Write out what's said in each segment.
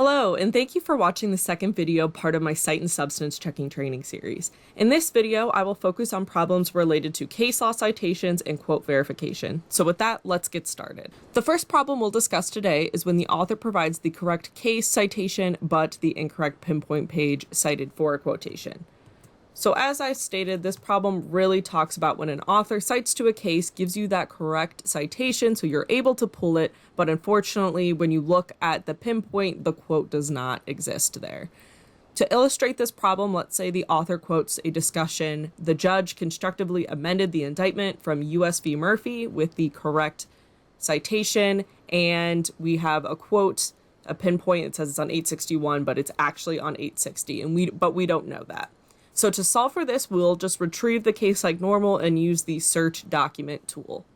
Hello, and thank you for watching the second video part of my Cite and Substance Checking training series. In this video, I will focus on problems related to case law citations and quote verification. So with that, let's get started. The first problem we'll discuss today is when the author provides the correct case citation, but the incorrect pinpoint page cited for a quotation. So as I stated, this problem really talks about when an author cites to a case, gives you that correct citation so you're able to pull it, but unfortunately, when you look at the pinpoint, the quote does not exist there. To illustrate this problem, let's say the author quotes a discussion, "The judge constructively amended the indictment from U.S. v. Murphy" with the correct citation, and we have a quote, a pinpoint, it says it's on 861, but it's actually on 860, and we don't know that. So to solve for this, we'll just retrieve the case like normal and use the search document tool.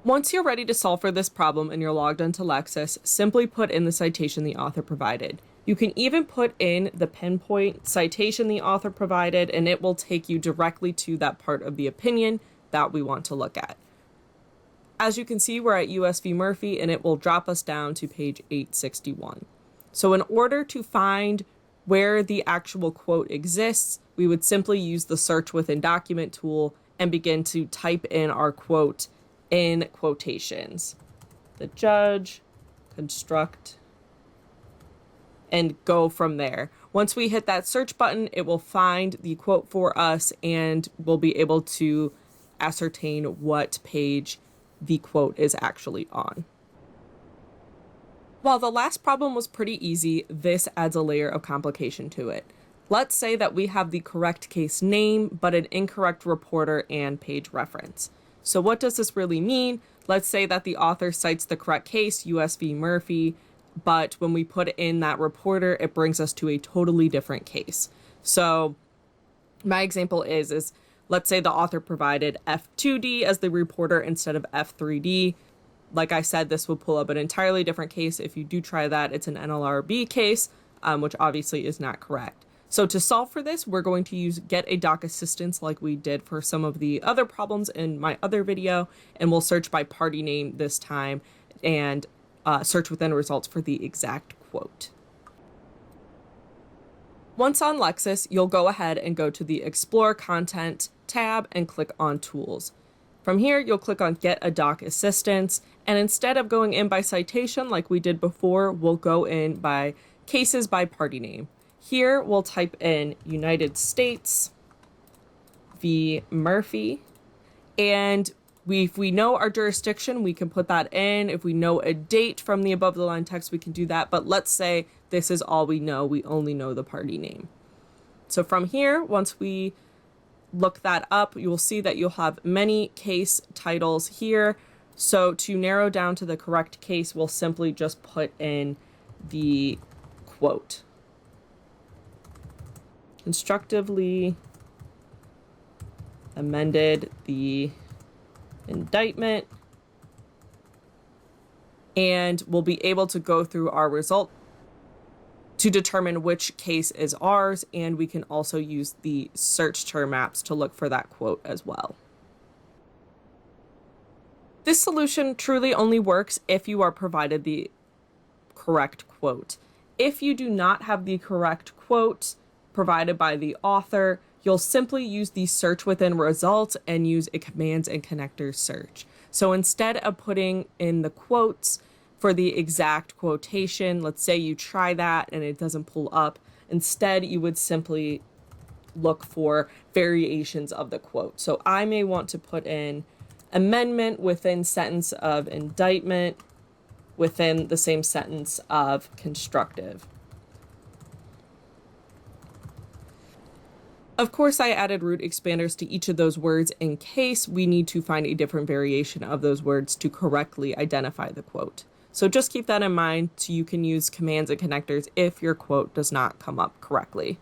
Once you're ready to solve for this problem and you're logged into Lexis, simply put in the citation the author provided. You can even put in the pinpoint citation the author provided, and it will take you directly to that part of the opinion that we want to look at. As you can see, we're at U.S. v. Murphy, and it will drop us down to page 861. So in order to find where the actual quote exists, we would simply use the search within document tool and begin to type in our quote in quotations. The judge, construct, and go from there. Once we hit that search button, it will find the quote for us and we'll be able to ascertain what page the quote is actually on. While the last problem was pretty easy, this adds a layer of complication to it. Let's say that we have the correct case name, but an incorrect reporter and page reference. So what does this really mean? Let's say that the author cites the correct case, U.S. v. Murphy, but when we put in that reporter, it brings us to a totally different case. So my example is let's say the author provided F2D as the reporter instead of F3D. Like I said, this will pull up an entirely different case. If you do try that, it's an NLRB case, which obviously is not correct. So to solve for this, we're going to use get a doc assistance like we did for some of the other problems in my other video, and we'll search by party name this time and search within results for the exact quote. Once on Lexis, you'll go ahead and go to the Explore Content tab and click on Tools. From here, you'll click on Get a Doc Assistance, and instead of going in by citation like we did before, we'll go in by cases by party name. Here, we'll type in United States v. Murphy, and if we know our jurisdiction, we can put that in. If we know a date from the above the line text, we can do that, but let's say this is all we know. We only know the party name. So from here, once we look that up, you will see that you'll have many case titles here. So to narrow down to the correct case, we'll simply just put in the quote. Constructively amended the indictment, and we'll be able to go through our result to determine which case is ours, and we can also use the search term maps to look for that quote as well. This solution truly only works if you are provided the correct quote. If you do not have the correct quote provided by the author, you'll simply use the search within results and use a commands and connectors search. So instead of putting in the quotes for the exact quotation, let's say you try that and it doesn't pull up, instead you would simply look for variations of the quote. So I may want to put in amendment within sentence of indictment within the same sentence of constructive. Of course, I added root expanders to each of those words in case we need to find a different variation of those words to correctly identify the quote. So just keep that in mind so you can use commands and connectors if your quote does not come up correctly.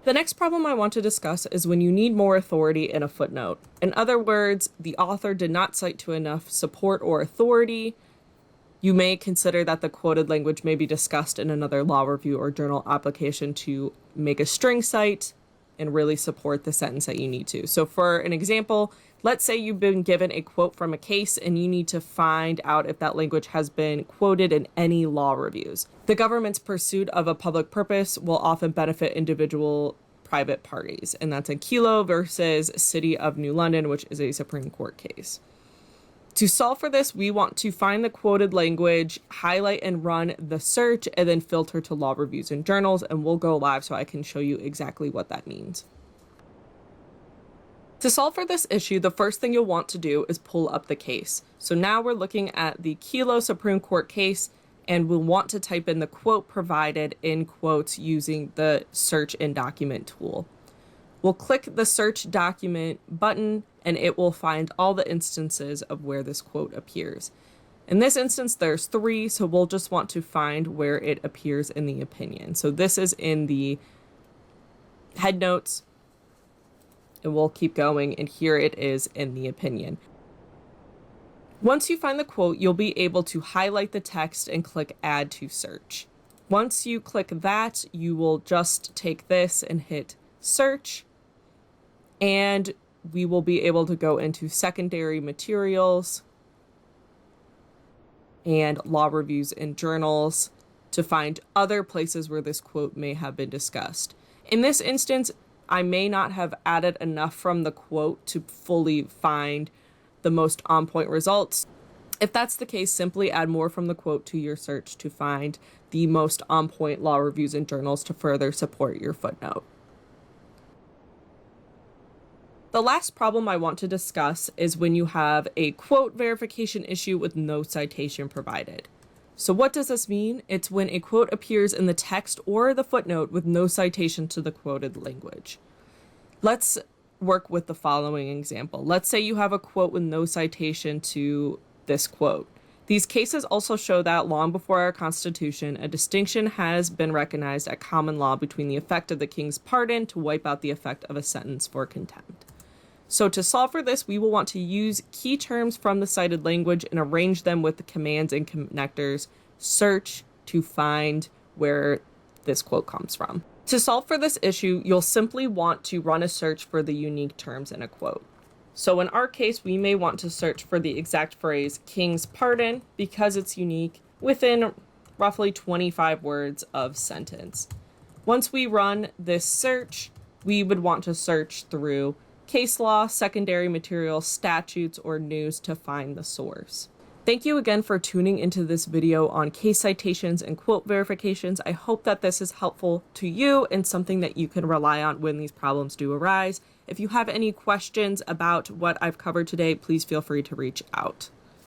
The next problem I want to discuss is when you need more authority in a footnote. In other words, the author did not cite to enough support or authority. You may consider that the quoted language may be discussed in another law review or journal application to make a string cite and really support the sentence that you need to. So for an example, Let's say you've been given a quote from a case and you need to find out if that language has been quoted in any law reviews. The government's pursuit of a public purpose will often benefit individual private parties, and that's in Kelo versus City of New London, which is a Supreme Court case. To solve for this, we want to find the quoted language, highlight and run the search, and then filter to law reviews and journals, and we'll go live so I can show you exactly what that means. To solve for this issue, the first thing you'll want to do is pull up the case. So now we're looking at the Kelo Supreme Court case, and we'll want to type in the quote provided in quotes using the search in document tool. We'll click the search document button and it will find all the instances of where this quote appears. In this instance, there's 3, so we'll just want to find where it appears in the opinion. So this is in the head notes, and we'll keep going, and here it is in the opinion. Once you find the quote, you'll be able to highlight the text and click Add to Search. Once you click that, you will just take this and hit Search, and we will be able to go into secondary materials and law reviews and journals to find other places where this quote may have been discussed. In this instance, I may not have added enough from the quote to fully find the most on-point results. If that's the case, simply add more from the quote to your search to find the most on-point law reviews and journals to further support your footnote. The last problem I want to discuss is when you have a quote verification issue with no citation provided. So what does this mean? It's when a quote appears in the text or the footnote with no citation to the quoted language. Let's work with the following example. Let's say you have a quote with no citation to this quote. These cases also show that long before our Constitution, a distinction has been recognized at common law between the effect of the king's pardon to wipe out the effect of a sentence for contempt. So to solve for this, we will want to use key terms from the cited language and arrange them with the commands and connectors search to find where this quote comes from. To solve for this issue, you'll simply want to run a search for the unique terms in a quote. So in our case, we may want to search for the exact phrase king's pardon because it's unique within roughly 25 words of sentence. Once we run this search, we would want to search through case law, secondary material, statutes, or news to find the source. Thank you again for tuning into this video on case citations and quote verifications. I hope that this is helpful to you and something that you can rely on when these problems do arise. If you have any questions about what I've covered today, please feel free to reach out.